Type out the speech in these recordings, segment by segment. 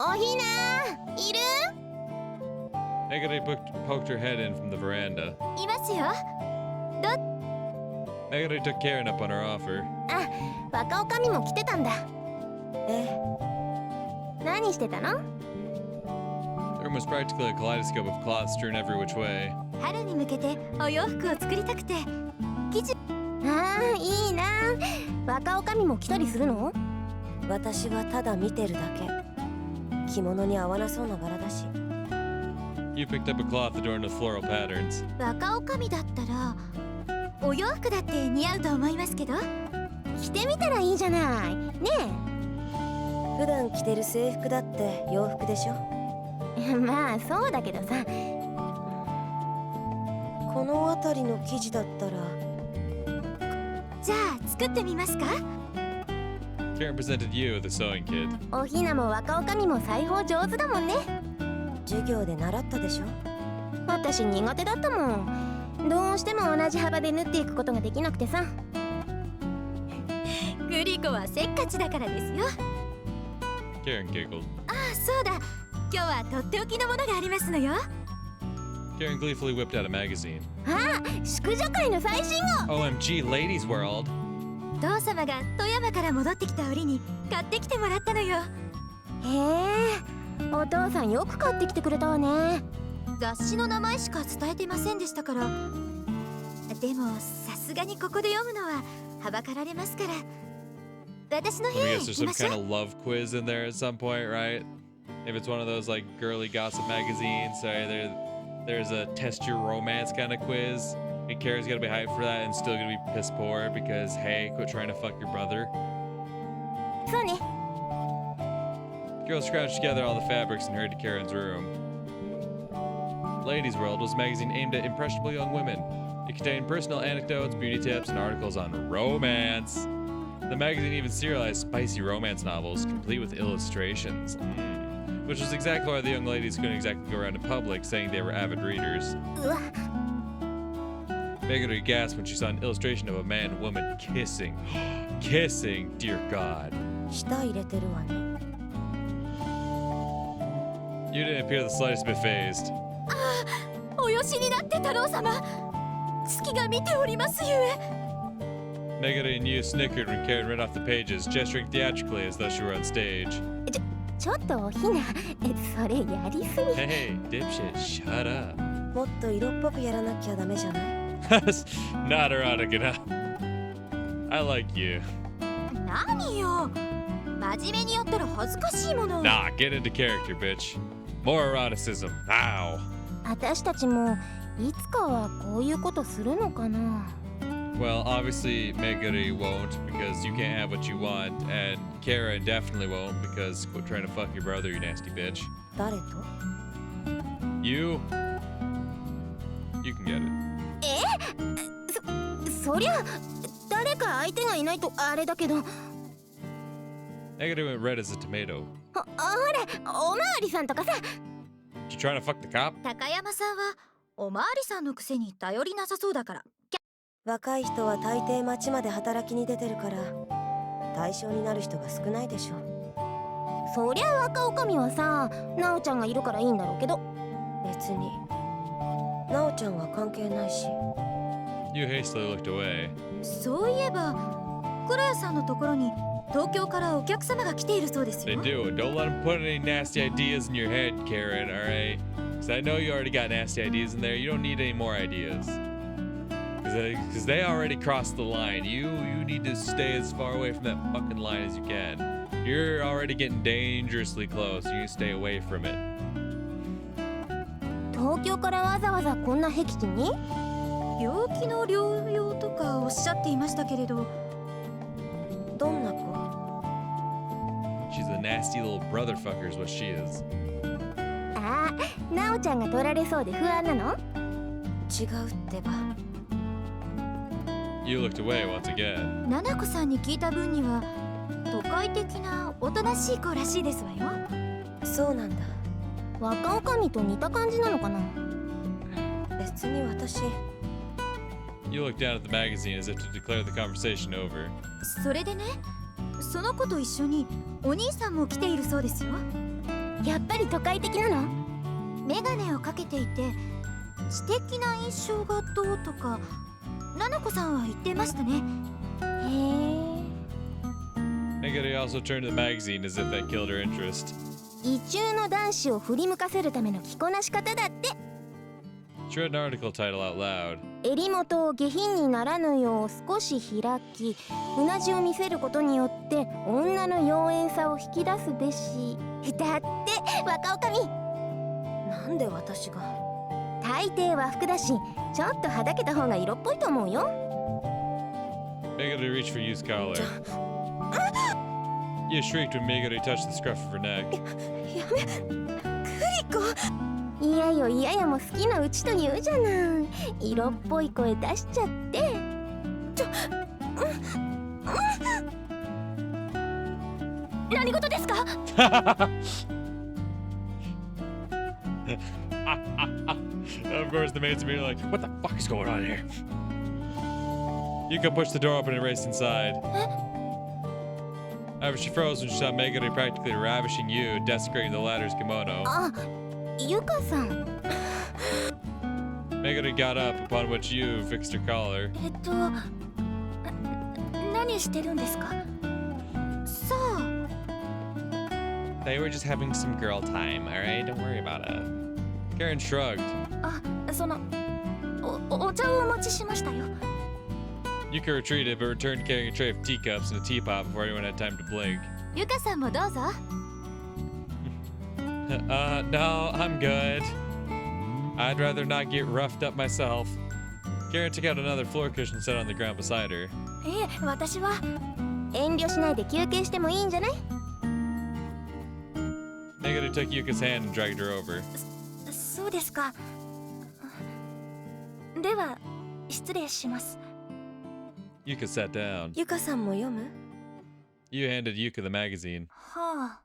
おひな、いる？ Megure poked her head in from the veranda. いますよ。Megure took Karen up on her offer. あ、若女将も来てたんだ。何してたの？ The room was practically a kaleidoscope of cloth strewn every which way. 春に向けてお洋服を作りたくて。生地。ああ、いいな。若女将も来たりするの？私はただ見てるだけ。着物に合わなそうな柄だし。You picked up a cloth adorned with floral patterns. 若女将だったらお洋服だって似合うと思いますけど。着てみたらいいじゃないねえ。普段着てる制服だって洋服でしょ。まあそうだけどさ。この辺りの生地だったら。じゃあ作ってみますか？ Karen presented you the sewing kit. おひなも若女将も裁縫上手だもんね。授業で習ったでしょ。私苦手だったもん。どうしても同じ幅で縫っていくことができなくてさ。グリコはせっかちだからですよ。Karen giggled. ああ、そうだ。今日はとっておきのものがありますのよ。Karen gleefully whipped out a magazine. ああ、淑女会の最新号。 OMG, Ladies World. 父様が富山から戻ってきた折に買ってきてもらったのよ。へえ、お父さんよく買ってきてくれたわね。雑誌の名前しか伝えてませんでしたから。でもさすがにここで読むのははばかられますから。私の部 I 屋へ guess 行 there's き some ましょ kind う。 of love quiz in there at some point, right? If it's one of those like girly gossip magazines, sorry, there's a test your romance kind of quiz. And Karen's gotta be hyped for that and still gonna be piss poor because hey, quit trying to fuck your brother. そうね。 Girls scrounged together all the fabrics and hurried to Karen's room. Ladies World was a magazine aimed at impressionable young women. It contained personal anecdotes, beauty tips, and articles on romance. The magazine even serialized spicy romance novels, complete with illustrations. Which was exactly why the young ladies couldn't exactly go around in public saying they were avid readers. うわ、 Megure gasped when she saw an illustration of a man and woman kissing. Kissing, dear God. 舌入れてるわね。You didn't appear the slightest bit phased. およしになって太郎様。月が見ておりますゆえ。 Megure and you snickered when Karen read off the pages, gesturing theatrically as though she were on stage. ちょっとおひな、それやりすぎ。 Hey, dipshit, shut up. もっと色っぽくやらなきゃダメじゃない？ Not erotic enough. I like you. 何よ。真面目にやったら恥ずかしいもの。 Nah, get into character, bitch. More eroticism, now. 私たちもいつかはこういうことするのかな。 Well, obviously, Megure won't because you can't have what you want, and Karen definitely won't because quit trying to fuck your brother, you nasty bitch. 誰と？ You can get it. そりゃ誰か相手がいないとあれだけど。 Megure went red as a tomato. ほら、おまわりさんとかさ。 You trying to fuck the cop? 高山さんはおまわりさんのくせに頼りなさそうだから。若い人は大抵町まで働きに出てるから対象になる人が少ないでしょ。そりゃ若女将はさ、なおちゃんがいるからいいんだろうけど。別になおちゃんは関係ないし。 You hastily looked away. そういえばクラヤさんのところに東京からお客様が来ているそうですよ。 They do. Don't let them put any nasty ideas in your head, Karen, alright? Because I know you already got nasty ideas in there. You don't need any more ideas. Because they already crossed the line. You need to stay as far away from that fucking line as you can. You're already getting dangerously close. You need to stay away from it. 東京からわざわざこんな僻地に？病気の療養とかおっしゃっていましたけれど。どんな子？ She's a nasty little brother fucker is what she is. ああ、なおちゃんが取られそうで不安なの？違うってば。You looked away once again. ななこさんに聞いた分には都会的なおとなしい子らしいですわよ。そうなんだ。若女将と似た感じなのかな。別に私。You looked down at the magazine as if to declare the conversation over. それでね、その子と一緒にお兄さんも来ているそうですよ。やっぱり都会的なの？メガネをかけていて知的な印象がどうとかナナコさんは言ってましたね。へえ。 Meguri also turned to the magazine as if that killed her interest. 異中の男子を振り向かせるための着こなし方だって。 She read an article title out loud. 襟元を下品にならぬよう少し開き、うなじを見せることによって女の妖艶さを引き出すべし。だって若女将。なんで私が？大抵和服だし、ちょっとはだけた方が色っぽいと思うよ。 Meguri reached for Yu's collar. You shrieked when Meguri touched the scruff of her neck. やめ、クリコ。いやよいややも好きのうちと言うじゃない。色っぽい声出しちゃって。何事ですか？ Of course, the maids are like, "What the fuck is going on here?" Yuka pushed the door open and raced inside. However, she froze when she saw Meguri practically ravishing Yu, desecrating the latter's kimono. あ、ゆかさん。 Meguri got up, upon which Yu fixed her collar. 何してるんですか？さあ。 They were just having some girl time, alright? Don't worry about it. Karen shrugged. あ、お茶をお持ちしましたよ。 Yuka retreated, but returned carrying a tray of teacups and a teapot before anyone had time to blink. ゆかさんもどうぞ。No, I'm good. I'd rather not get roughed up myself. Karen took out another floor cushion and set it on the ground beside her. いえ、私は遠慮しないで休憩してもいいんじゃない？ Meguri took Yuka's hand and dragged her over. そうですか。では失礼します。 Yuka sat down. ゆかさんも読む？ Yu handed Yuka the magazine. はあ。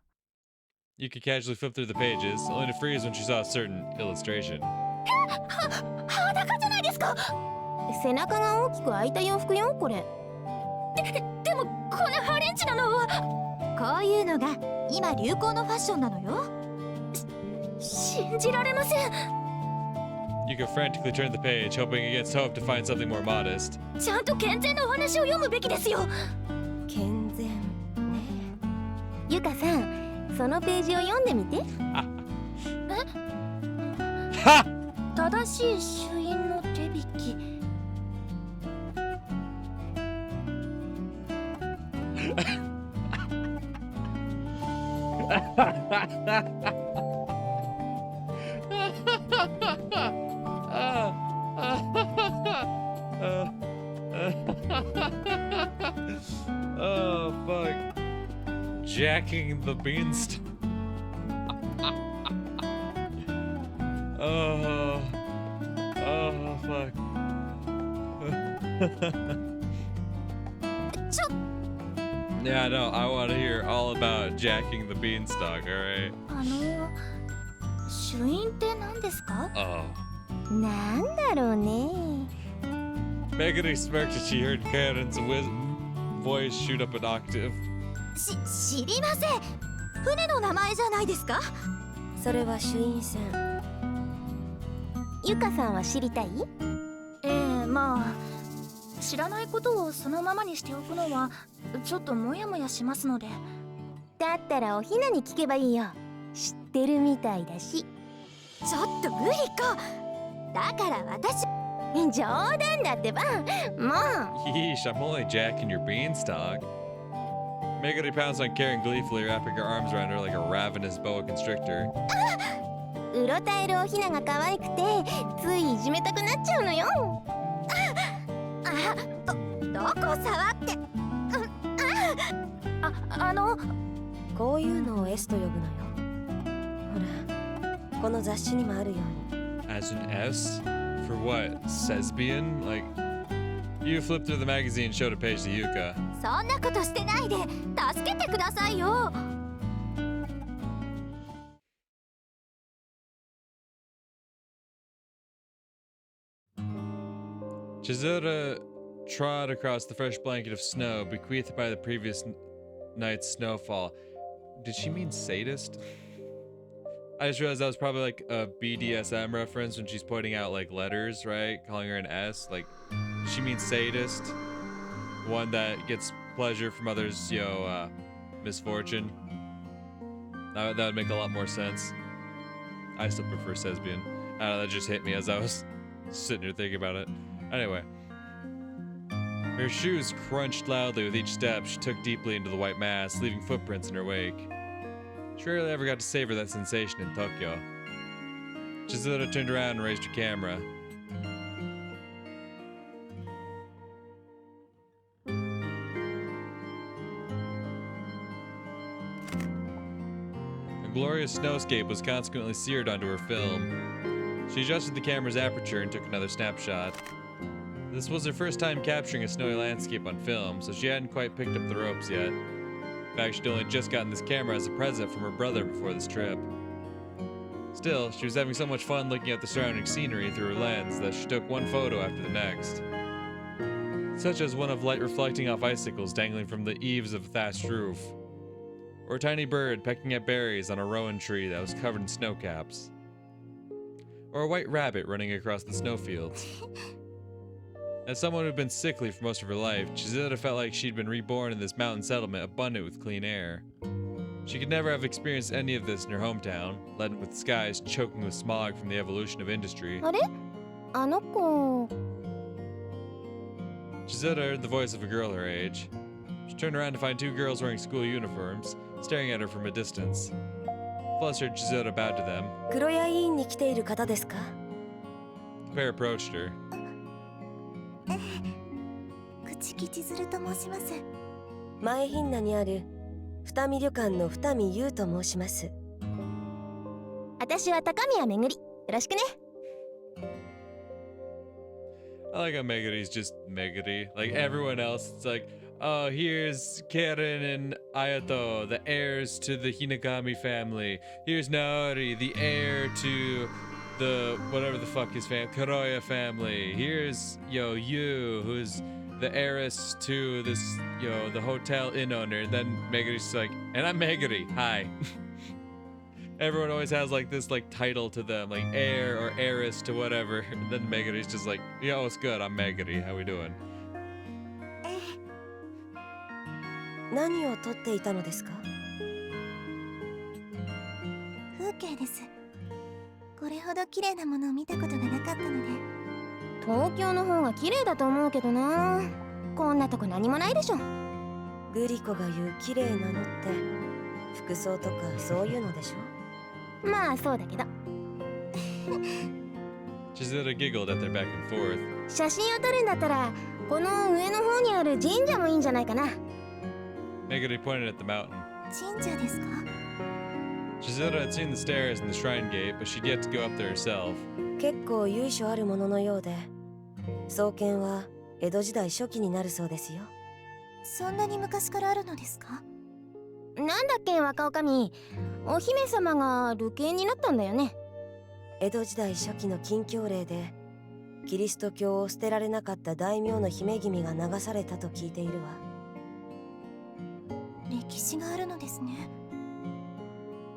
Yuka casually flipped through the pages, only to freeze when she saw a certain illustration. 裸じゃないですか。背中が大きく開いた洋服よ、これ。でもこのハレンチなのは。こういうのが今流行のファッションなのよ。信じられません。 Yuka frantically turned the page, hoping against hope to find something more modest. ちゃんと健全なお話を読むべきですよ。健全ね。ゆかさん、そのページを読んでみて。正しい朱印の手引き。Oh, fuck. Jacking the beanstalk. Oh, fuck. ちょ。 Yeah, no, I want to hear all about jacking the beanstalk, alright? 朱印って何ですか？ Oh. なんだろうね。 Meguri smirked as she heard Karen's voice shoot up an octave. 知りません。船の名前じゃないですか？それは朱印船。ゆかさんは知りたい？まあ知らないことをそのままにしておくのはちょっとモヤモヤしますので。だったらおひなに聞けばいいよ。知ってるみたいだし。ちょっとグリコ。だから私。冗談だってば。もう。 Yeesh, I'm only jacking your beanstalk. Meguri pounced on Karen gleefully, wrapping her arms around her like a ravenous boa constrictor. うろたえるおひなが可愛くてついいじめたくなっちゃうのよ。どこ触って。こういうのを S と呼ぶのよ。ほら、この雑誌にもあるように。 As an S? For what? Lesbian? Like, you flipped through the magazine and showed a page to Yuka. そんなことしてないで助けてくださいよ。 Chizuru trod across the fresh blanket of snow bequeathed by the previous night's snowfall. Did she mean sadist? I just realized that was probably like a BDSM reference when she's pointing out like letters, right? Calling her an S. Like, she means sadist. One that gets pleasure from others, misfortune. That would make a lot more sense. I still prefer lesbian. I don't know, that just hit me as I was sitting here thinking about it. Anyway. Her shoes crunched loudly with each step she took deeply into the white mass, leaving footprints in her wake. She rarely ever got to savor that sensation in Tokyo. Chizuru turned around and raised her camera. A glorious snowscape was consequently seared onto her film. She adjusted the camera's aperture and took another snapshot. This was her first time capturing a snowy landscape on film, so she hadn't quite picked up the ropes yet. In fact, she'd only just gotten this camera as a present from her brother before this trip. Still, she was having so much fun looking at the surrounding scenery through her lens that she took one photo after the next. Such as one of light reflecting off icicles dangling from the eaves of a thatched roof. Or a tiny bird pecking at berries on a rowan tree that was covered in snowcaps. Or a white rabbit running across the snowfields. As someone who'd been sickly for most of her life, Chizuru felt like she'd been reborn in this mountain settlement abundant with clean air. She could never have experienced any of this in her hometown, leaden with skies choking with smog from the evolution of industry. あれあの子 Chizuru heard the voice of a girl her age. She turned around to find two girls wearing school uniforms, staring at her from a distance. Flustered, Chizuru bowed to them. 黒谷委員に来ている方ですか？ The pair approached her. 朽木千鶴と申します。前頻那にある二見旅館の二見優と申します。私は高宮めぐり。よろしくね。I like how Meguri's just Meguri. Like everyone else, it's like, oh, here's Karen and Ayato, the heirs to the Hinagami family. Here's Naori, the heir to the whatever the fuck his family, Kuroya family. Here's Yu, who's the heiress to this, the hotel inn owner. And then Meguri's like, and I'm Meguri. Hi. Everyone always has like this like title to them, like heir or heiress to whatever. And then Meguri's just like, yo, it's good. I'm Meguri. How we doing? 何を撮っていたのですか？風景です。これほど綺麗なものを見たことがなかったので。東京の方が綺麗だと思うけどな。こんなとこ何もないでしょ。グリコが言う綺麗なのって服装とかそういうのでしょ？まあそうだけど。Chizuru giggled at their back and forth. 写真を撮るんだったらこの上の方にある神社もいいんじゃないかな。Meguri pointed at the mountain. 神社ですか？ Chizuru had seen the stairs and the shrine gate, but she'd yet to go up there herself. 結構由緒あるもののようで、創建は江戸時代初期になるそうですよ。そんなに昔からあるのですか？なんだっけ若女将、お姫様が流刑になったんだよね。江戸時代初期の禁教令でキリスト教を捨てられなかった大名の姫君が流されたと聞いているわ。歴史があるのですね。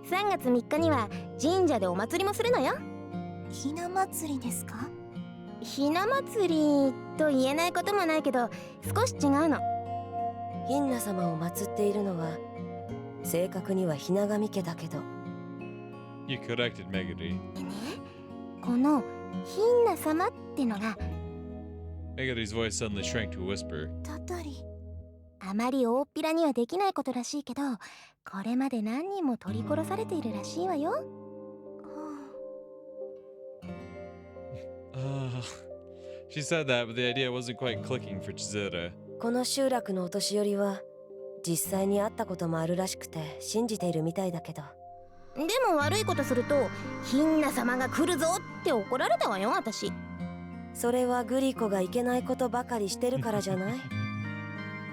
3月3日には神社でお祭りもするのよ。ひな祭りですか？ひな祭りと言えないこともないけど少し違うの。ヒンナ様を祀っているのは正確にはひな神家だけど。You corrected Meguri. でね、このひんな様ってのが Meguri's voice suddenly shrank to a whisper. たたりあまり大っぴらにはできないことらしいけど、これまで何人も取り殺されているらしいわよ。She said that, but the idea wasn't quite clicking for Chizuru. この集落のお年寄りは実際に会ったこともあるらしくて信じているみたいだけど。でも悪いことするとひんな様が来るぞって怒られたわよ私。それはグリコがいけないことばかりしてるからじゃない？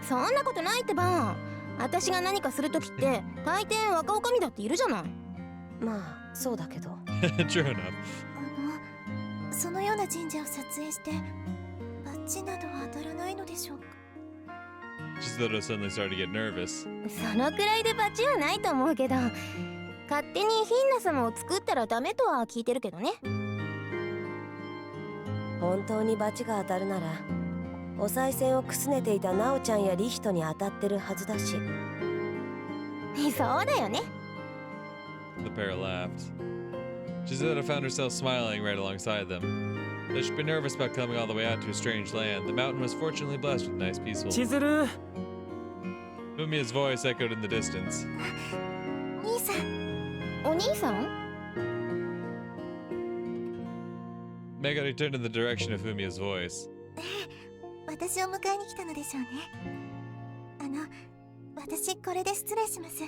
そんなことないってば。私が何かするときって大抵若女将だっているじゃない。まあそうだけど。True enough. そのような神社を撮影してバッジなどは当たらないのでしょうか。Chizuru suddenly started to get nervous. そのくらいでバッジはないと思うけど、勝手にヒンナ様を作ったらダメとは聞いてるけどね。本当に罰が当たるならお賽銭をくすねていたナオちゃんやリヒトに当たってるはずだし。そうだよね。 The pair laughed. Gisela found herself smiling right alongside them. Though she'd been nervous about coming all the way out to a strange land, the mountain was fortunately blessed with nice, peaceful. 千鶴 Fumia's voice echoed in the distance. 兄さん。お兄さん？ Megari turned in the direction of Fumia's voice. 私を迎えに来たのでしょうね。私これで失礼します。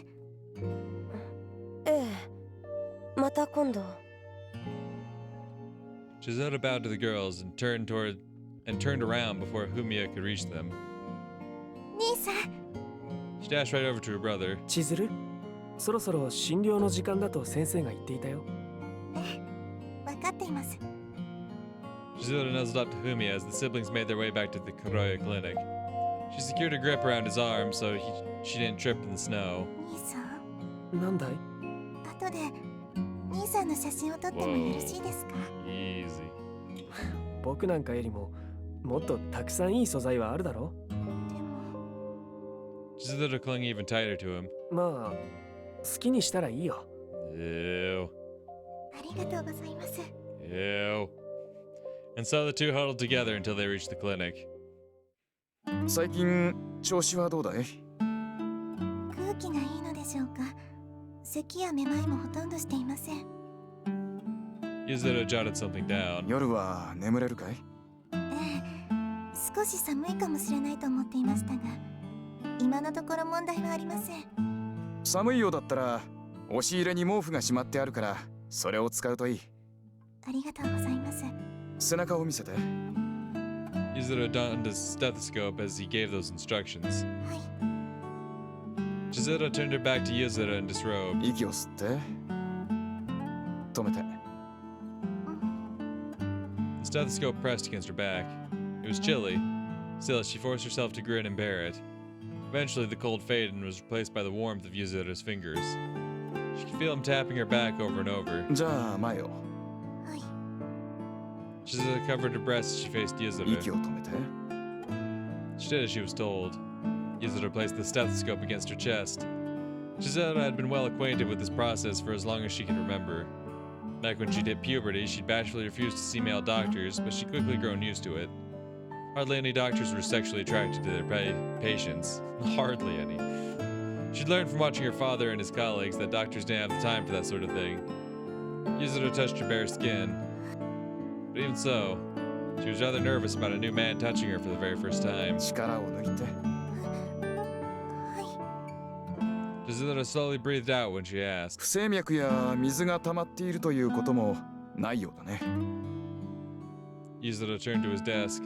ええ、また今度。Gisela bowed to the girls and turned around before Fumia could reach them. 兄さん。 She dashed right over to her brother. 千鶴そろそろ診療の時間だと先生が言っていたよ。分かっています。 Gisela nuzzled up to Fumia as the siblings made their way back to the Kuroya clinic. She secured a grip around his arm so she didn't trip in the snow. 兄さん。なんだい？後で兄さんの写真を撮ってもよろしいですか？ Easy. 僕なんかよりももっとたくさんいい素材はあるだろ。でも。 Gisela clung even tighter to him. まあ好きにしたらいいよ。 Ew. ありがとうございます。 Ew. And so the two huddled together until they reached the clinic. 最近調子はどうだい？空気がいいのでしょうか。咳やめまいもほとんどしていません。 Gisela jotted something down. 夜は眠れるかい？少し寒いかもしれないと思っていましたが、今のところ問題はありません。寒いようだったら押し入れに毛布がしまってあるからそれを使うといい。ありがとうございます。背中を見せて。 Gisela donned his stethoscope as he gave those instructions. はい。 Gisela turned her back to Gisela and disrobed. 息を吸って止めて。 The stethoscope pressed against her back. It was chilly. Still, she forced herself to grin and bear it. Eventually, the cold faded and was replaced by the warmth of Gisela's fingers. She could feel him tapping her back over and over. じゃあ前を。はい。 Gisela covered her breast as she faced Gisela. 息を止めて。 She did as she was told. Gisela placed the stethoscope against her chest. Gisela had been well acquainted with this process for as long as she could remember. Back when she'd hit puberty, she'd bashfully refused to see male doctors, but she'd quickly grown used to it. Hardly any doctors were sexually attracted to their patients. Hardly any. She'd learned from watching her father and his colleagues that doctors didn't have the time for that sort of thing. Gisela touched her bare skin. But even so, she was rather nervous about a new man touching her for the very first time. 力を抜いて。は Gisela slowly breathed out when she asked. 不整脈や水が溜まっているということもないようだね。 Gisela turned to his desk.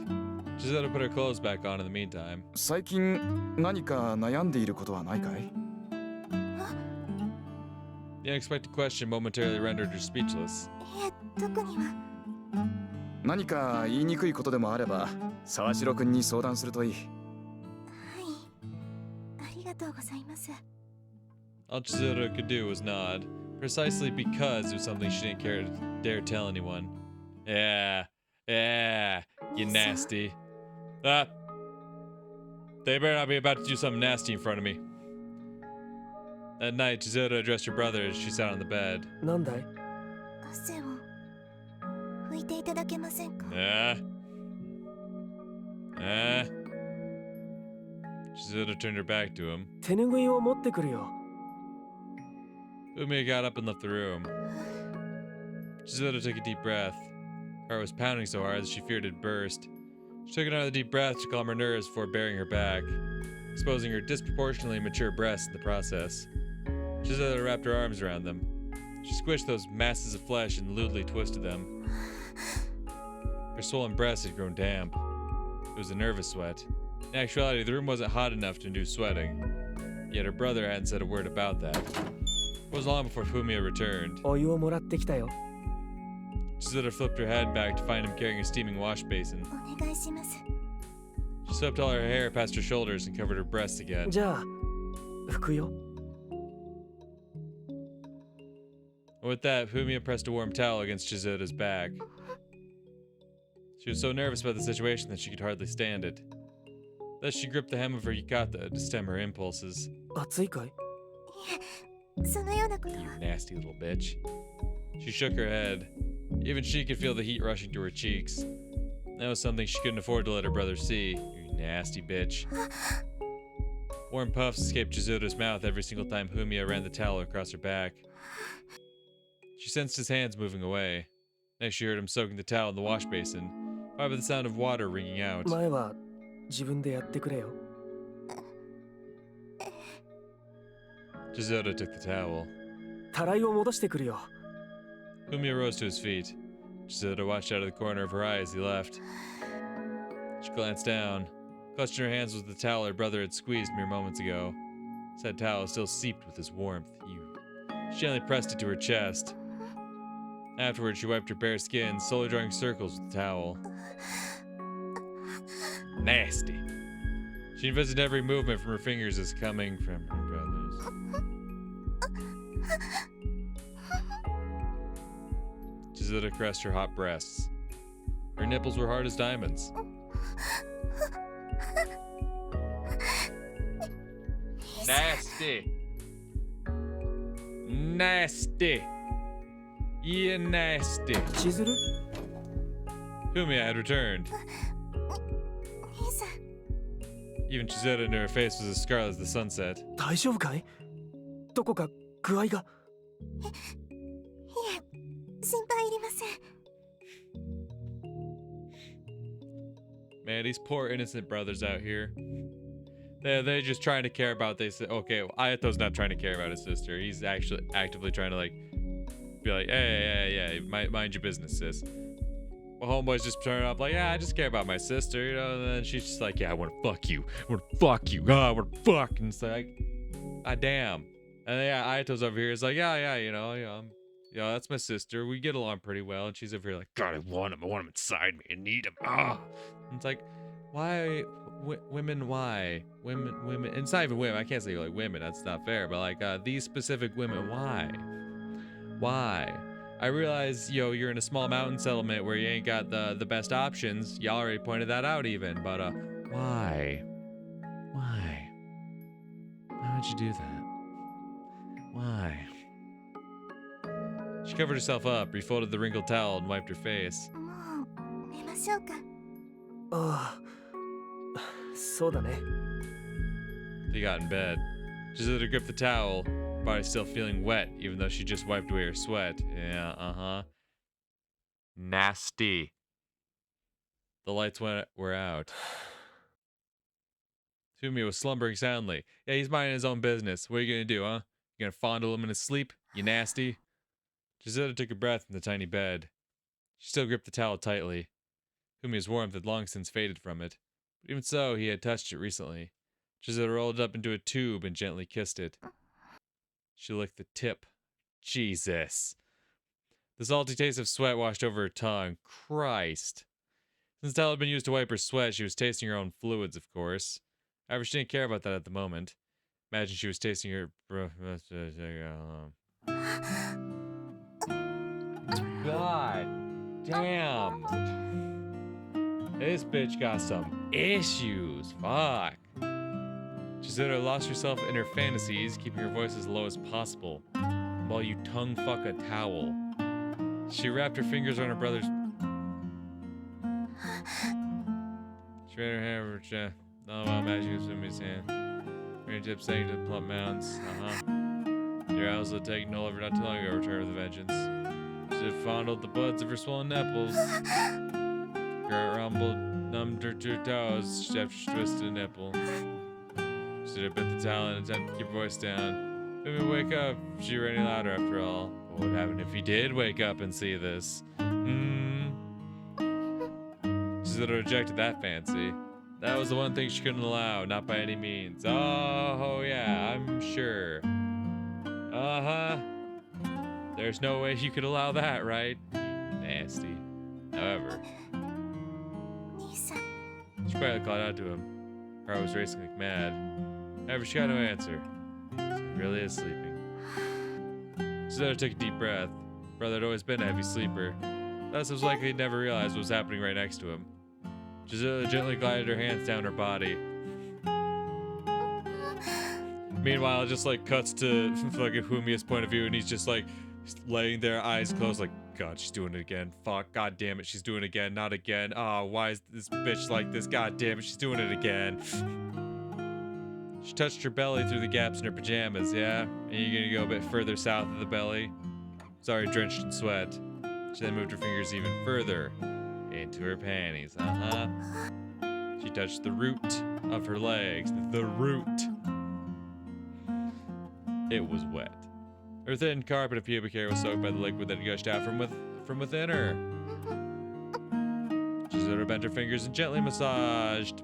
Gisela put her clothes back on in the meantime. 最近何か悩んでいることはないかい？ The unexpected question momentarily rendered her speechless. い。いえ、特には。何か言いにくいことでもあれば沢城くんに相談するといい。はい。ありがとうございます。 All Gisela could do was nod, precisely because it was something she didn't dare tell anyone. Yeah, you nasty. Ah, they better not be about to do something nasty in front of me. That night, Gisela addressed her brother as she sat on the bed. なんだい？汗を拭いていただけませんか？ Gisela turned her back to him. 手ぬぐいを持ってくるよ。 Fumia got up and left the room. Gisela took a deep breath. Her heart was pounding so hard that she feared it'd burst. She took another deep breath to calm her nerves before baring her back, exposing her disproportionately mature breasts in the process. Gisela wrapped her arms around them. She squished those masses of flesh and lewdly twisted them. Her swollen breasts had grown damp. It was a nervous sweat. In actuality, the room wasn't hot enough to induce sweating. Yet her brother hadn't said a word about that. It was long before Fumia returned. お湯をもらってきたよ。 Gisela flipped her head back to find him carrying a steaming wash basin. お願いします。 She swept all her hair past her shoulders and covered her breasts again. じゃあ拭くよ。With that, Fumiya pressed a warm towel against Chizota's back. She was so nervous about the situation that she could hardly stand it. Thus, she gripped the hem of her yukata to stem her impulses. 暑いかい？そのようなこと。 You nasty little bitch. She shook her head. Even she could feel the heat rushing to her cheeks. That was something she couldn't afford to let her brother see. You nasty bitch. Warm puffs escaped Chizota's mouth every single time Fumiya ran the towel across her back. She sensed his hands moving away. Next, she heard him soaking the towel in the wash basin, followed by the sound of water ringing out. 前は自分でやってくれよ。Chizota took the towel. たらいを戻してくるよ。 Fumiya rose to his feet. Chizota watched out of the corner of her eye as he left. She glanced down. Clutched in her hands was the towel her brother had squeezed mere moments ago. Said towel still seeped with his warmth. She gently pressed it to her chest. Afterwards, she wiped her bare skin, slowly drawing circles with the towel. Nasty. She envisioned every movement from her fingers as coming from her brother's. Chizota caressed her hot breasts. Her nipples were hard as diamonds. Nasty. Nasty. Yeah, nasty. 千鶴？ Fumiya had returned. 兄さん。 Even Chizota knew her face was as scarlet as the sunset. 大丈夫かい？どこか具合が？いえ、心配いりません。 Man, these poor innocent brothers out here. They're just trying to care about this. Okay, well, Ayato's not trying to care about his sister. He's actually actively trying to, like, be like, hey, mind your business, sis. Well, homeboy's just turning up like, yeah, I just care about my sister, you know, and then she's just like, yeah, I want to fuck you. I want to fuck you. I want to fuck. And it's like, ah, damn. And then, yeah, Ayato's over here is like, yeah, you know, that's my sister. We get along pretty well. And she's over here like, God, I want him inside me. I need him. Ah. And it's like, why, women, why? Women, and it's not even women. I can't say like women. That's not fair. But like, these specific women, why? Why? I realize, you're in a small mountain settlement where you ain't got the best options. Y'all already pointed that out even. But, why? Why? Why would you do that? Why? She covered herself up, refolded the wrinkled towel, and wiped her face. もう寝ましょうか。ああ、そうだね。 They got in bed. Chizota gripped the towel, her body still feeling wet, even though she just wiped away her sweat. Yeah, Nasty. The lights were out. Fumiya was slumbering soundly. Yeah, he's minding his own business. What are you gonna do, huh? You gonna fondle him in his sleep? You nasty? Chizota took a breath in the tiny bed. She still gripped the towel tightly. Fumiya's warmth had long since faded from it. But even so, he had touched it recently. Chizota rolled it up into a tube and gently kissed it. She licked the tip. Jesus. The salty taste of sweat washed over her tongue. Christ. Since the towel had been used to wipe her sweat, she was tasting her own fluids, of course. However, she didn't care about that at the moment. Imagine she was tasting her... God damn. This bitch got some issues. Fuck. Chizota lost herself in her fantasies, keeping her voice as low as possible, while you tongue fuck a towel. She wrapped her fingers on her brother's... She ran her hand over her chest. Oh, well, magic was in his hand. Fingertips sank to the plump mounds. Your eyes had taken hold of her not too long ago, returned with a vengeance. She had fondled the buds of her swollen nipples. Her rumbled, numbed her two toes, after she twisted a nipple. She had bit the towel in an attempt to keep her voice down. Made me wake up. She ran any louder after all. What would happen if he did wake up and see this? She sort of rejected that fancy. That was the one thing she couldn't allow, not by any means. Oh yeah, I'm sure. There's no way you could allow that, right? Nasty. However, 兄さん。 she quietly called out to him. Her heart was racing like mad. However, she got no answer. So he really is sleeping. Chizuru took a deep breath. Brother had always been a heavy sleeper. Thus, it was likely he'd never realized what was happening right next to him. Chizuru gently glided her hands down her body. Meanwhile, it just like cuts to fucking Fumiya's point of view, and he's just like laying there, eyes closed, like, God, she's doing it again. Fuck, God damn it, she's doing it again. Not again. Oh, why is this bitch like this? God damn it, she's doing it again. She touched her belly through the gaps in her pajamas, yeah? And you're gonna go a bit further south of the belly? Sorry, drenched in sweat. She then moved her fingers even further into her panties. She touched the root of her legs. The root. It was wet. Her thin carpet of pubic hair was soaked by the liquid that had gushed out from within her. Chizuru bent her fingers and gently massaged.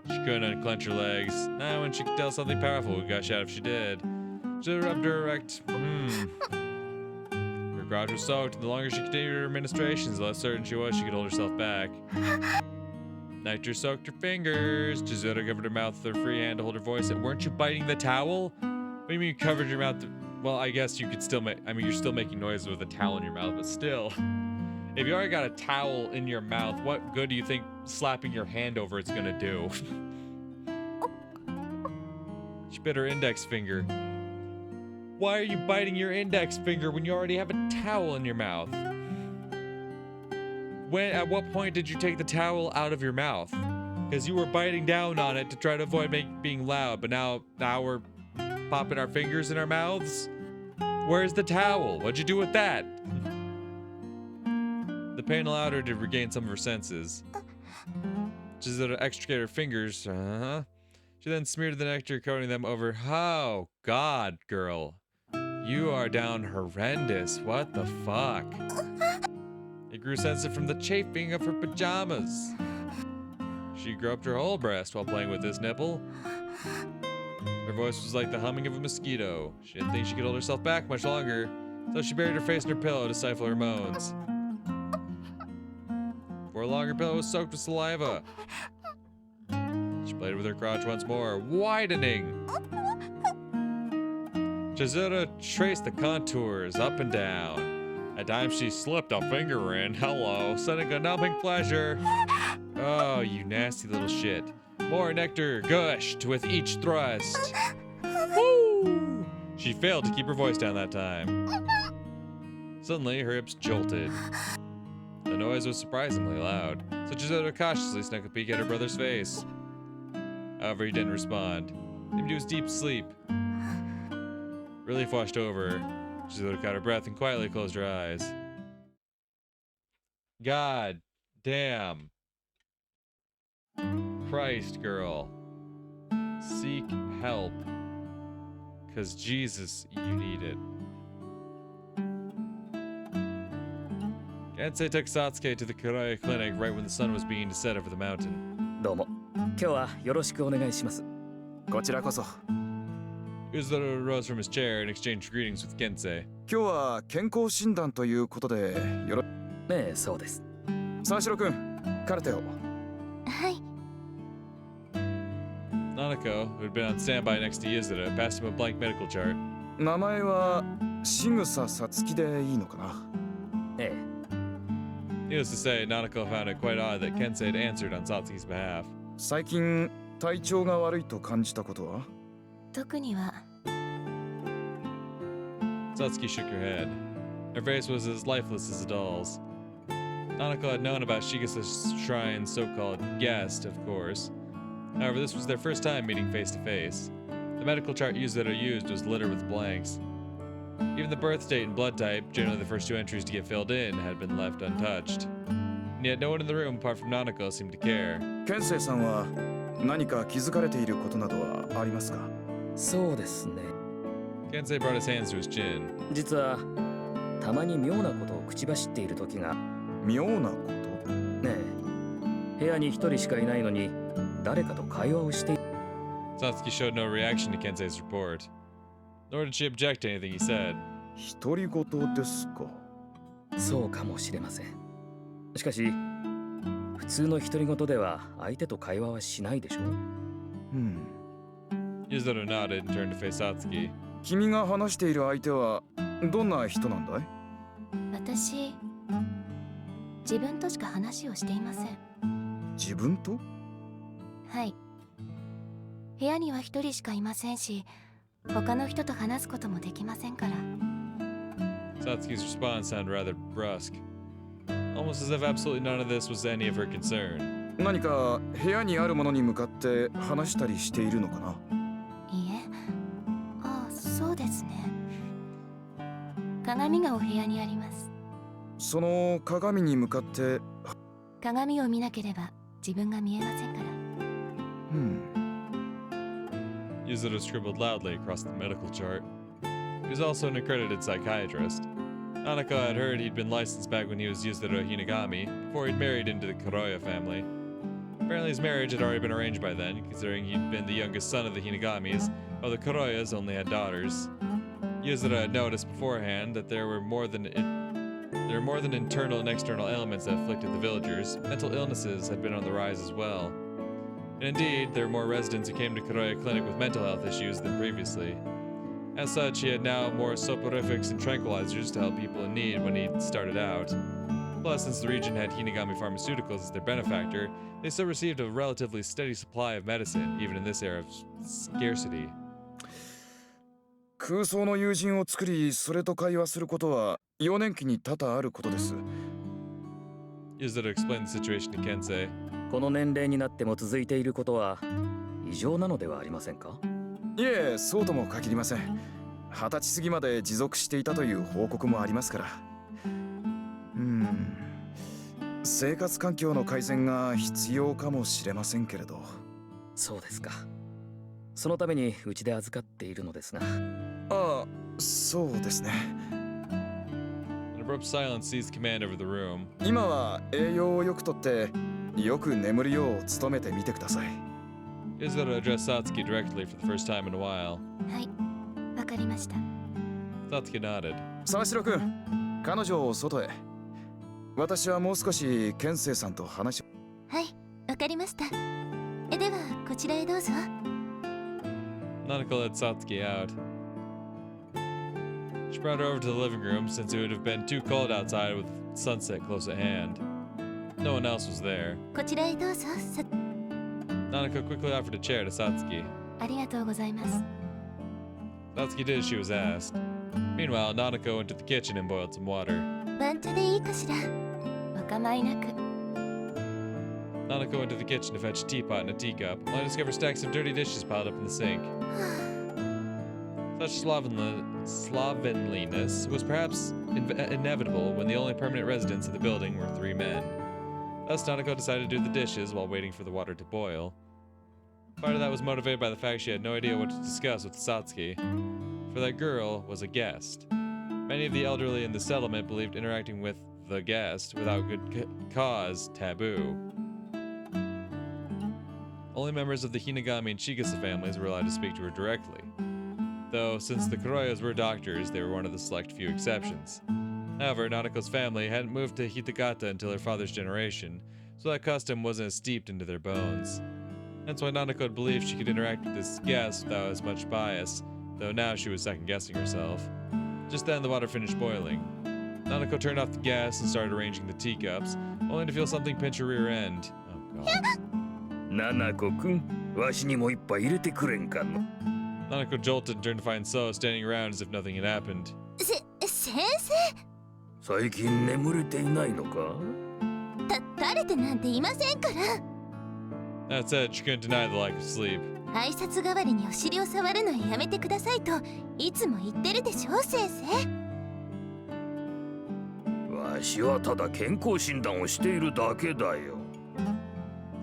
She couldn't unclench her legs. Now when she could tell something powerful would gush out if she did. Chizuru rubbed her erect. Her crotch was soaked, and the longer she continued her ministrations, the less certain she was she could hold herself back. Nectar soaked her fingers. Chizuru covered her mouth with her free hand to hold her voice. Weren't you biting the towel? What do you mean you covered your mouth? Well, I guess you could still make... I mean, you're still making noises with a towel in your mouth, but still. If you already got a towel in your mouth, what good do you think slapping your hand over it's gonna do? She bit her index finger. Why are you biting your index finger when you already have a towel in your mouth? At what point did you take the towel out of your mouth? Because you were biting down on it to try to avoid being loud, but now we're popping our fingers in our mouths? Where's the towel? What'd you do with that? The pain allowed her to regain some of her senses. Chizuru extricated her fingers. She then smeared the nectar, coating them over. Oh, God, girl. You are down horrendous. What the fuck? It grew sensitive from the chafing of her pajamas. She groped her whole breast while playing with this nipple. Her voice was like the humming of a mosquito. She didn't think she could hold herself back much longer, so she buried her face in her pillow to stifle her moans. Before long, her pillow was soaked with saliva. She played with her crotch once more, widening. Chizuru traced the contours up and down. At times she slipped a finger in, hello, sending a numbing pleasure. Oh, you nasty little shit. More nectar gushed with each thrust. Woo! She failed to keep her voice down that time. Suddenly, her hips jolted. The noise was surprisingly loud, so Chizuru cautiously snuck a peek at her brother's face. However, he didn't respond. Maybe he was deep asleep. Relief washed over her. Chizuru caught her breath and quietly closed her eyes. God damn. Christ, girl. Seek help. 'Cause Jesus, you need it. Kensei took Satsuki to the Kurai clinic right when the sun was beginning to set over the mountain. どうも。今日はよろしくお願いします。こちらこそ。Yuzuru rose from his chair and exchanged greetings with Kensei. 今日は健康診断ということでええ、そうです。沢城くん、カルテを。はい。 Nanako, who had been on standby next to Yuzuru, passed him a blank medical chart. 名前はしぐささつきでいいのかな。ええ。Needless to say, Nanako found it quite odd that Kensei had answered on Satsuki's behalf. 最近体調が悪いと感じたことは？特には。 Satsuki shook her head. Her face was as lifeless as a doll's. Nanako had known about Shigesa's Shrine's so-called guest, of course. However, this was their first time meeting face-to-face. The medical chart Yuzuru used was littered with blanks. Even the birth date and blood type, generally the first two entries to get filled in, had been left untouched. And yet no one in the room apart from Nanako seemed to care. ケンセイさんは何か気づかれていることなどはありますか？そうですね。 Kensei brought his hands to his chin. 実はたまに妙なことを口走っている時が。妙なこと？ねえ。部屋に一人しかいないのに誰かと会話をしている。 Satsuki showed no reaction to Kensei's report. Nor did she object to anything he said. 独り言ですか？そうかもしれません。しかし普通の独り言では相手と会話はしないでしょう。うん。Yuzuru nodded and turned to face Satsuki. 君が話している相手はどんな人なんだい？私、自分としか話をしていません。自分と？はい。部屋には一人しかいませんし、他の人と話すこともできませんから。Satsuki's response sounded rather brusque, almost as if absolutely none of this was any of her concern. 何か部屋にあるものに向かって話したりしているのかな？いいえ。ああ、そうですね。鏡がお部屋にあります。その鏡に向かって。鏡を見なければ自分が見えませんから。Yuzuru scribbled loudly across the medical chart. He was also an accredited psychiatrist. Nanako had heard he'd been licensed back when he was Yuzuru Hinagami, before he'd married into the Kuroya family. Apparently his marriage had already been arranged by then, considering he'd been the youngest son of the Hinagamis, while the Kuroyas only had daughters. Yuzuru had noticed beforehand that there were more than internal and external elements that afflicted the villagers. Mental illnesses had been on the rise as well. And indeed, there were more residents who came to Kuroya Clinic with mental health issues than previously. As such, he had now more soporifics and tranquilizers to help people in need when he started out. Plus, since the region had Hinagami Pharmaceuticals as their benefactor, they still received a relatively steady supply of medicine, even in this era of scarcity. 空想の友人を作り、それと会話することは幼年期に多々あることです。Yuzuru explained the situation to Kensei. この年齢になっても続いていることは異常なのではありませんか？いえ、そうとも限りません。20歳過ぎまで持続していたという報告もありますから。生活環境の改善が必要かもしれませんけれど。そうですか。そのためにうちで預かっているのですが。ああ、そうですね。An abrupt silence seized command over the room. 今は栄養をよくとってよく眠るよう努めてみてください。Yuzuru addressed Satsuki directly for the first time in a while. はい、わかりました。Satsuki nodded. 沢城くん、彼女を外へ。私はもう少しケンセイさんと話を。はい、わかりました。ではこちらへどうぞ。Nanako led Satsuki out. She brought her over to the living room since it would have been too cold outside with sunset close at hand. No one else was there. こちらへどうぞ。Nanako quickly offered a chair to Satsuki. ありがとうございます。Satsuki did as she was asked. Meanwhile, Nanako went to the kitchen and boiled some water. 番茶でいいかしら。お構いなく。Nanako went to the kitchen to fetch a teapot and a teacup, only to discover stacks of dirty dishes piled up in the sink. Such slovenliness was perhaps inevitable when the only permanent residents of the building were 3 men. Thus, Nanako decided to do the dishes while waiting for the water to boil. Part of that was motivated by the fact she had no idea what to discuss with Satsuki, for that girl was a guest. Many of the elderly in the settlement believed interacting with the guest without good cause taboo. Only members of the Hinagami and Chigasa families were allowed to speak to her directly. Though, since the Kuroyas were doctors, they were one of the select few exceptions. However, Nanako's family hadn't moved to Hitagata until her father's generation, so that custom wasn't as steeped into their bones. That's why Nanako had believed she could interact with this guest without as much bias, though now she was second-guessing herself. Just then, the water finished boiling. Nanako turned off the gas and started arranging the teacups, only to feel something pinch her rear end. Oh god. Nanako-kun, わしにも一杯入れてくれんかの? Nanako jolted and turned to find So standing around as if nothing had happened. 先生? 最近眠れていないのか? 垂れてなんていませんから。 That said, she couldn't deny the lack of sleep. 挨拶代わりにお尻を触るのやめてくださいといつも言ってるでしょ、先生。わしはただ健康診断をしているだけだよ。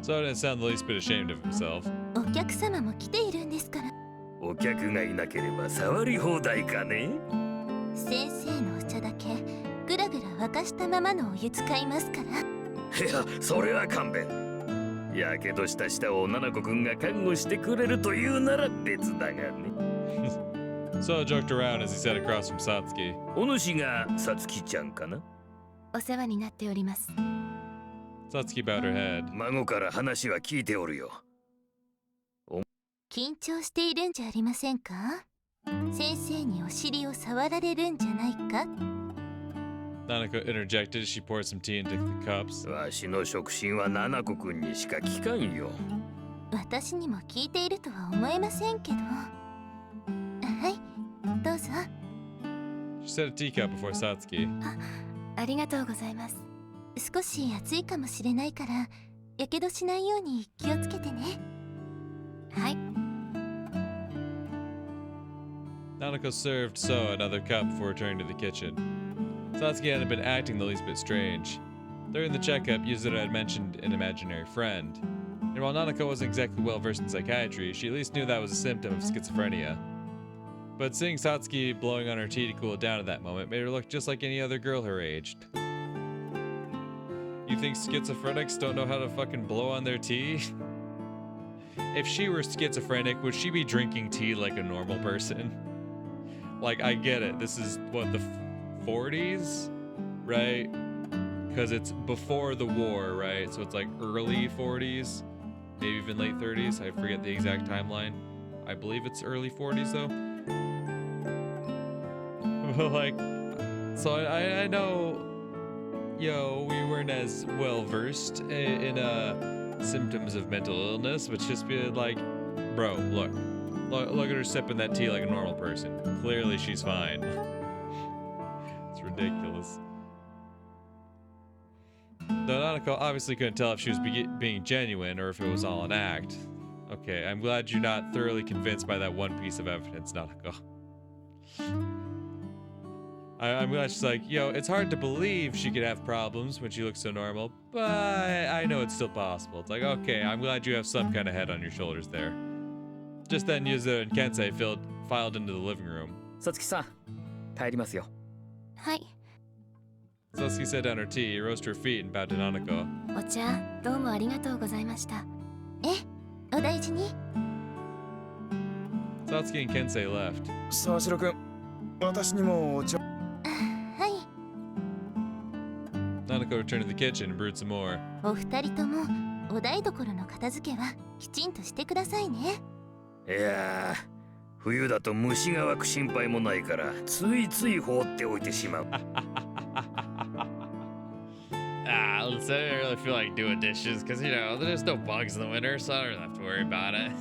So didn't sound the least bit ashamed of himself. お客様も来ているんですから。お客がいなければ触り放題かね。先生のお茶だけぐらぐら沸かしたままのお湯使いますから。いや、それは勘弁。やけどした舌を七子くんが看護してくれるというなら別だがね。So joked around as he sat across from Satsuki. お主がさつきちゃんかな。お世話になっております。Satsuki bowed her head. 孫から話は聞いておるよ。緊張しているんじゃありませんか？先生にお尻を触られるんじゃないか。 Nanako interjected as she poured some tea into the cups. わしの触診は七子くんにしか聞かんよ。私にも聞いているとは思えませんけど。はい、どうぞ。 She set a teacup before Satsuki. ありがとうございます。少し熱いかもしれないから、やけどしないように気をつけてね。はい。 Nanako served So another cup before returning to the kitchen. Satsuki hadn't been acting the least bit strange. During the checkup, Yuzuru had mentioned an imaginary friend. And while Nanako wasn't exactly well versed in psychiatry, she at least knew that was a symptom of schizophrenia. But seeing Satsuki blowing on her tea to cool it down at that moment made her look just like any other girl her age. You think schizophrenics don't know how to fucking blow on their tea? If she were schizophrenic, would she be drinking tea like a normal person? Like, I get it. This is, what, the 40s? Right? Because it's before the war, right? So it's like early 40s, maybe even late 30s. I forget the exact timeline. I believe it's early 40s, though. Like, so I know, yo, we weren't as well versed in symptoms of mental illness, but just be like, bro, look at her sipping that tea like a normal person. Clearly she's fine. It's ridiculous. Though Nanako obviously couldn't tell if she was being genuine or if it was all an act. Okay, I'm glad you're not thoroughly convinced by that one piece of evidence, Nanako. I'm glad she's like, yo, it's hard to believe she could have problems when she looks so normal, but I know it's still possible. It's like, okay, I'm glad you have some kind of head on your shoulders there. Just then, Yuzuru and Kensei filed into the living room. さつきさん、帰りますよ。はい。 Satsuki set down her tea, rose to her feet, and bowed to Nanako. お茶、どうもありがとうございました。お大事に。 Satsuki and Kensei left. 沢城くん、私にもお茶。はい。 Nanako returned to the kitchen and brewed some more. お二人ともお台所の片付けはきちんとしてくださいね。いやー、冬だと虫が湧く心配もないからついつい放っておいてしまう。I don't really feel like doing dishes because, you know, there's no bugs in the winter, so I don't have to worry about it.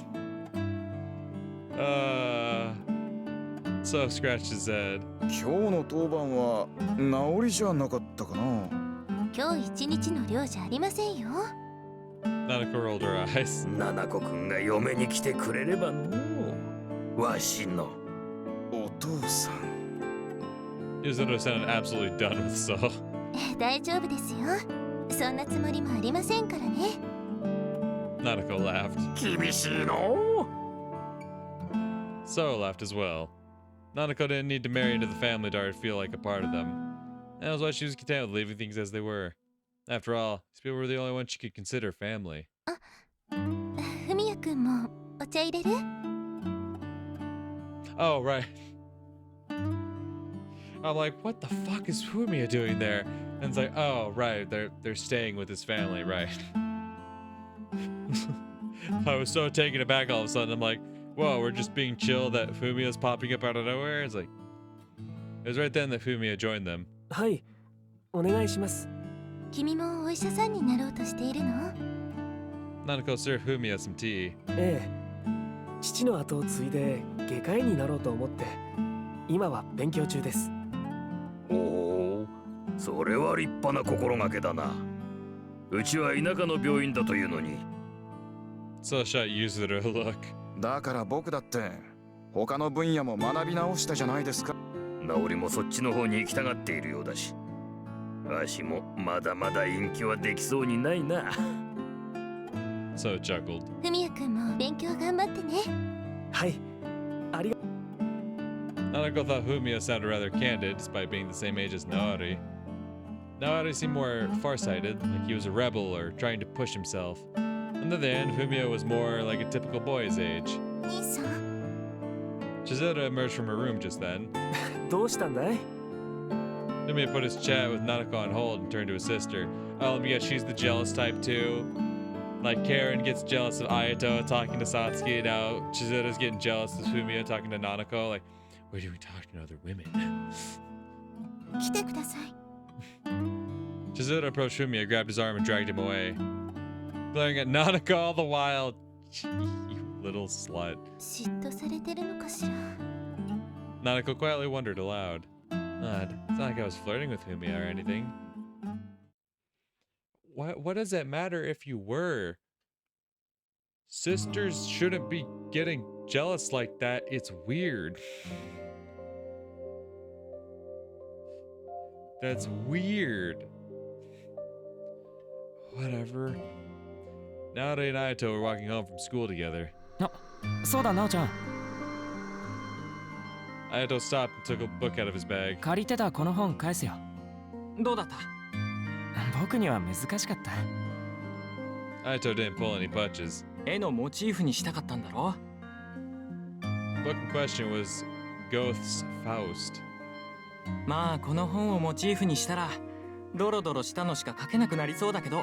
So scratched his head. 今日の当番は治りじゃなかったかな。今日一日の量じゃありませんよ。 Nanako rolled her eyes. 七子くんが嫁に来てくれればのう。わしの。お父さん。Yuzuru sounded absolutely done with So. 大丈夫ですよ。そんなつもりもありませんからね。 Nanako laughed. 厳しいの。 So laughed as well. Nanako didn't need to marry into the family to already feel like a part of them. That was why she was content with leaving things as they were. After all, these people were the only ones she could consider family. ふみやくんもお茶入れる？ Oh, right. I'm like, what the fuck is Fumiya doing there? And it's like, oh, right, they're staying with his family, right. I was so taken aback all of a sudden. I'm like, whoa, we're just being chill that Fumiya's popping up out of nowhere? It's like, it was right then that Fumiya joined them. はい、お願いします。君もお医者さんになろうとしているの？ Nanako served Fumiya some tea. ええ、父の後を継いで外科医になろうと思って、今は勉強中です。おお、それは立派な心がけだな。うちは田舎の病院だというのに。So shot Yuzuru a look. だから僕だって他の分野も学び直したじゃないですか。治りもそっちの方に行きたがっているようだし、わしもまだまだ隠居はできそうにないな。So chuckled. ふみやくんも勉強頑張ってね。はい、ありが。 Nanako thought Fumiya sounded rather candid, despite being the same age as Naori. Naori seemed more farsighted, like he was a rebel or trying to push himself. On the other hand, Fumiya was more like a typical boy his age. 兄さん。 Chizuru emerged from her room just then. どうしたんだい？ Fumiya put his chat with Nanako on hold and turned to his sister. Oh, let me guess, she's the jealous type too? Like Karen gets jealous of Ayato talking to Satsuki. Now Chizura's getting jealous of Fumiya talking to Nanako. Like, where do we talk to other women? 来てください。 Chizura approached Fumiya, grabbed his arm, and dragged him away. Glaring at Nanako all the while. You little slut. 嫉妬されてるのかしら。 Nanako quietly wondered aloud. Odd. It's not like I was flirting with Fumiya or anything. What does it matter if you were? Sisters shouldn't be getting jealous like that. It's weird. That's weird. Whatever. Naoto and Ayato were walking home from school together. そうだ、なおちゃん。 Ayato stopped and took a book out of his bag. 借りてたこの本返すよ。どうだった？僕には難しかった。Ayato didn't pull any punches. 絵のモチーフにしたかったんだろ？ The book in question was Goeth's Faust. まあこの本をモチーフにしたらドロドロしたのしか描けなくなりそうだけど。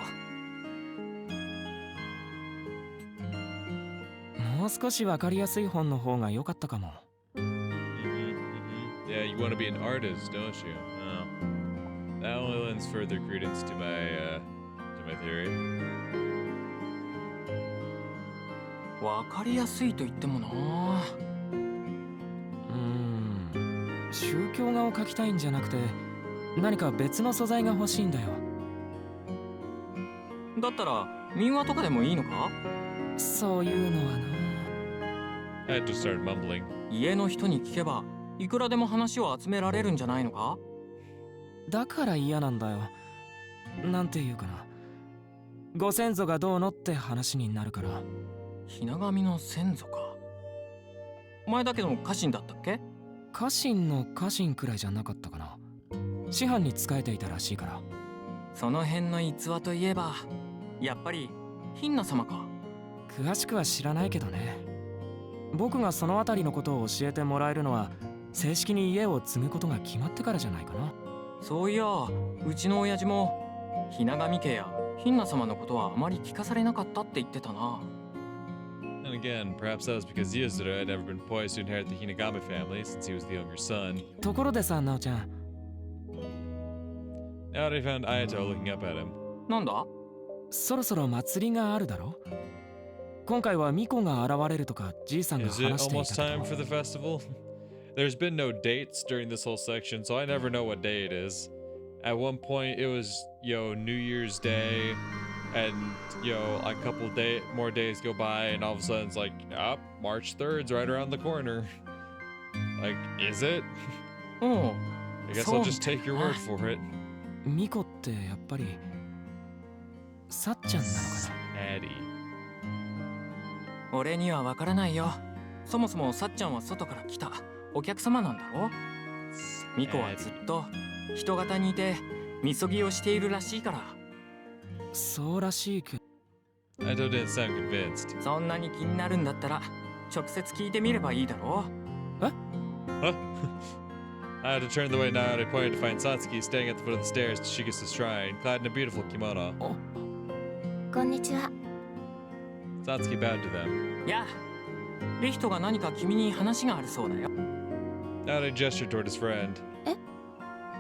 もう少しわかりやすい本の方が良かったかも。Yeah, you want to be an artist, don't you? Oh. That only lends further credence to my theory. わかりやすいと言ってもな。宗教画を描きたいんじゃなくて、何か別の素材が欲しいんだよ。だったら民話とかでもいいのか？そういうのはな。I had to start mumbling. 家の人に聞けばいくらでも話を集められるんじゃないのか？だから嫌なんだよ。なんていうかな。ご先祖がどうのって話になるから。ひな神の先祖か。前だけど家臣だったっけ？家臣の家臣くらいじゃなかったかな。師範に仕えていたらしいから。その辺の逸話といえばやっぱりヒンナ様か。詳しくは知らないけどね。僕がそのあたりのことを教えてもらえるのは正式に家を継ぐことが決まってからじゃないかな。そういやうちの親父もひな神家やヒンナ様のことはあまり聞かされなかったって言ってたな。And again, perhaps that was because Yuzuru had never been poised to inherit the Hinagami family since he was the younger son. ところでさ、なおちゃん。Now they found Ayato looking up at him. なんだ？そろそろ祭りがあるだろ？今回は巫女が現れるとかじいさんが Is it 話してい almost たけ time ど。 for the festival? There's been no dates during this whole section, so I never know what day it is. At one point, it was, New Year's Day, and, a couple more days go by, and all of a sudden it's like, March 3rd's right around the corner. Like, is it? うん。 I guess I'll just take your word for it. 巫女ってやっぱりさっちゃんなのかな。 Addy. 俺にはわからないよ。そもそもさっちゃんは外から来たお客様なんだろ？ミコはずっと人型にいてみそぎをしているらしいから。そうらしいけど。 Ayato didn't sound convinced. そんなに気になるんだったら直接聞いてみればいいだろ？ Huh? I had to turn the way now, and I pointed to find Satsuki standing at the foot of the stairs to Shigesa's shrine, clad in a beautiful kimono. こんにちは。 Satsuki bowed to them. やあ、リヒトが何か君に話があるそうだよ。 Now I gestured toward his friend.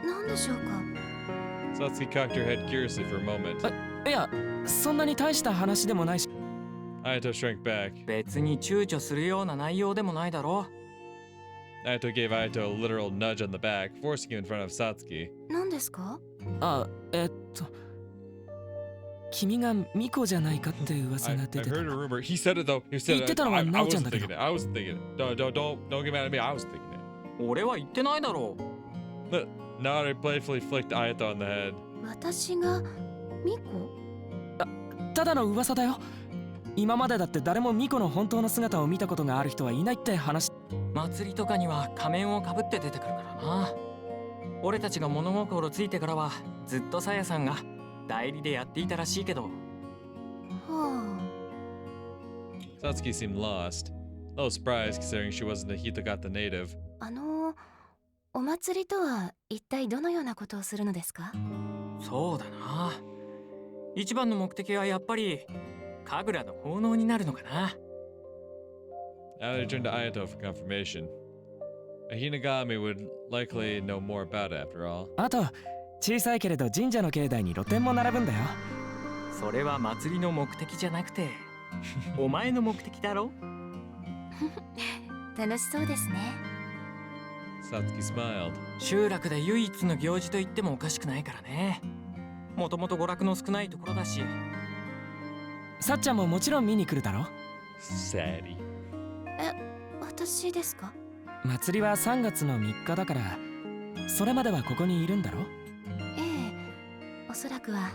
何でしょうか。 Satsuki cocked her head curiously for a moment. いや、そんなに大した話でもないし。 Ayato shrank back. 別に躊躇するような内容でもないだろう。 Ayato gave Ayato a literal nudge on the back, forcing him in front of Satsuki. 何ですか？あ、君が巫女じゃないかって噂 I が出てた。 heard a rumor. He said it though. He said 言って it. たのは I なおちゃん wasn't だけ thinking ど。 it. I wasn't thinking it. Don't get mad at me. I was thinking it. 俺は言ってないだろう。 Naori playfully flicked Ayato on the head. 私が巫女？ただの噂だよ。今までだって誰も巫女の本当の姿を見たことがある人はいないって話。祭りとかには仮面をかぶって出てくるからな。俺たちが物心ついてからはずっとさやさんが代理でやっていたらしいけど。は Satsuki seemed lost. A little surprised considering she wasn't a Hitogata native. あ。お祭りとは一体どのようなことをするのですか？そうだな。一番の目的はやっぱり神楽の奉納になるのかな。Now they turn to Ayato for confirmation. A Hinagami would likely know more about it after all. あと小さいけれど神社の境内に露店も並ぶんだよ。それは祭りの目的じゃなくてお前の目的だろ。楽しそうですね。Satsuki smiled. 集落で唯一の行事と言ってもおかしくないからね。もともと娯楽の少ないところだし。さっちゃんももちろん見に来るだろ。Saddy. 私ですか？祭りは3月の3日だから、それまではここにいるんだろ。ええ、おそらくは。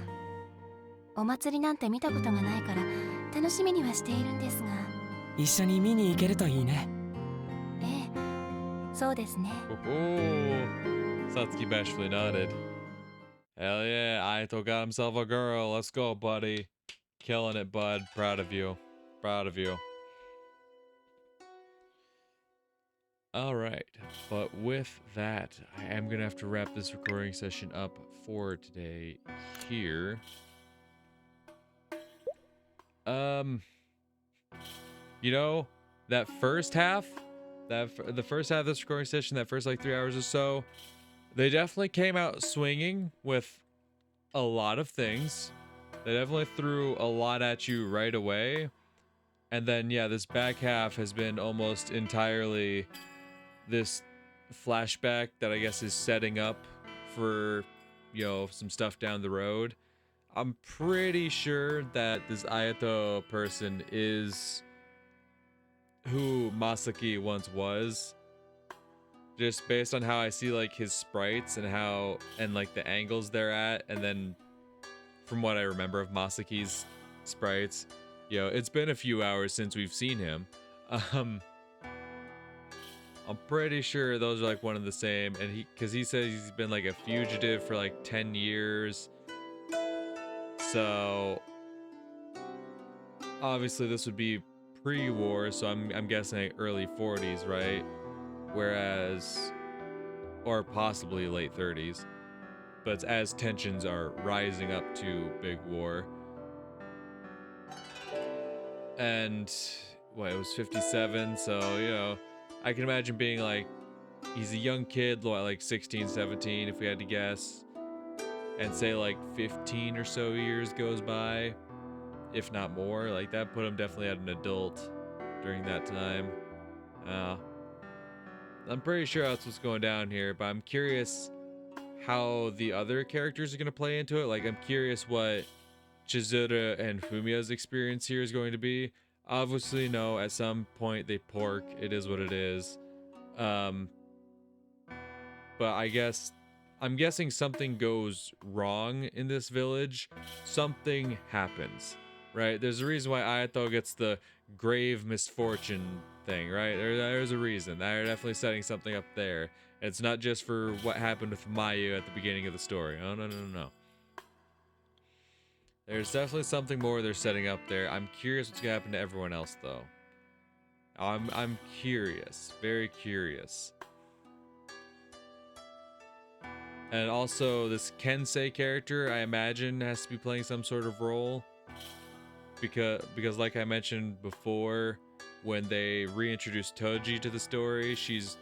お祭りなんて見たことがないから楽しみにはしているんですが。一緒に見に行けるといいね。ええ、そうですね。Oh, Satsuki bashfully nodded. Hell yeah, Ayato got himself a girl. Let's go, buddy. Killing it, bud. Proud of you. Proud of you. Alright, but with that, I am going to have to wrap this recording session up for today here. You know, that first half, the first half of this recording session, that first like 3 hours or so, they definitely came out swinging with a lot of things. They definitely threw a lot at you right away. And then, yeah, this back half has been almost entirely this flashback that I guess is setting up for, you know, some stuff down the road. I'm pretty sure that this Ayato person is who Masaki once was. Just based on how I see like his sprites and like the angles they're at, and then from what I remember of Masaki's sprites, you know, it's been a few hours since we've seen him. I'm pretty sure those are like one and the same, and because he says he's been like a fugitive for like 10 years. So obviously this would be pre-war, so I'm guessing like early 40s, right? Whereas, or possibly late 30s. But as tensions are rising up to big war. And what, it was 57, so you know, I can imagine being like, he's a young kid, like 16, 17, if we had to guess. And say like 15 or so years goes by, if not more. Like that put him definitely at an adult during that time. I'm pretty sure that's what's going down here, but I'm curious how the other characters are going to play into it. Like I'm curious what Chizuru and Fumiya's experience here is going to be. Obviously, no, at some point they pork. It is what it is. But I'm guessing something goes wrong in this village. Something happens, right? There's a reason why Ayato gets the grave misfortune thing, right? There's a reason. They're definitely setting something up there. It's not just for what happened with Mayu at the beginning of the story. Oh, no. There's definitely something more they're setting up there. I'm curious what's gonna happen to everyone else, though. I'm curious, very curious. And also, this Kensei character, I imagine, has to be playing some sort of role. Because like I mentioned before, when they reintroduced Toji to the story, she's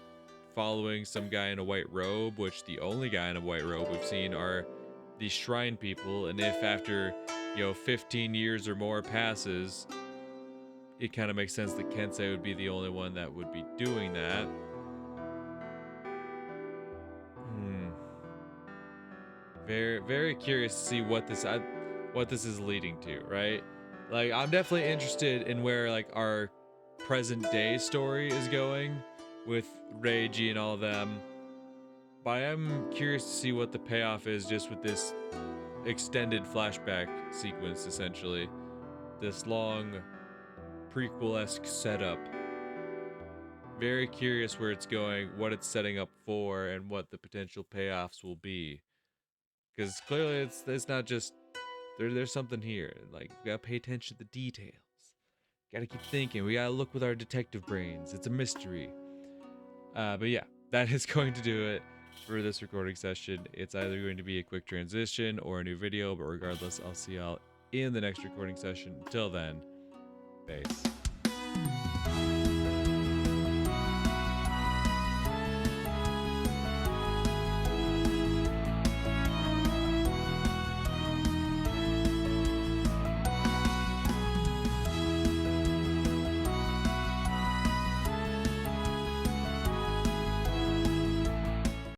following some guy in a white robe, which the only guy in a white robe we've seen are the shrine people. And if after, 15 years or more passes, it kind of makes sense that Kensei would be the only one that would be doing that. Very, very curious to see what this is leading to, right? Like, I'm definitely interested in where like our present day story is going with Reiji and all of them. But I am curious to see what the payoff is just with this extended flashback sequence, essentially. This long prequel-esque setup. Very curious where it's going, what it's setting up for, and what the potential payoffs will be. Because clearly it's not just, there's something here. Like, we gotta pay attention to the details. Gotta keep thinking, we gotta look with our detective brains. It's a mystery. But yeah, that is going to do it for this recording session. It's either going to be a quick transition or a new video, but regardless, I'll see y'all in the next recording session. Until then, peace.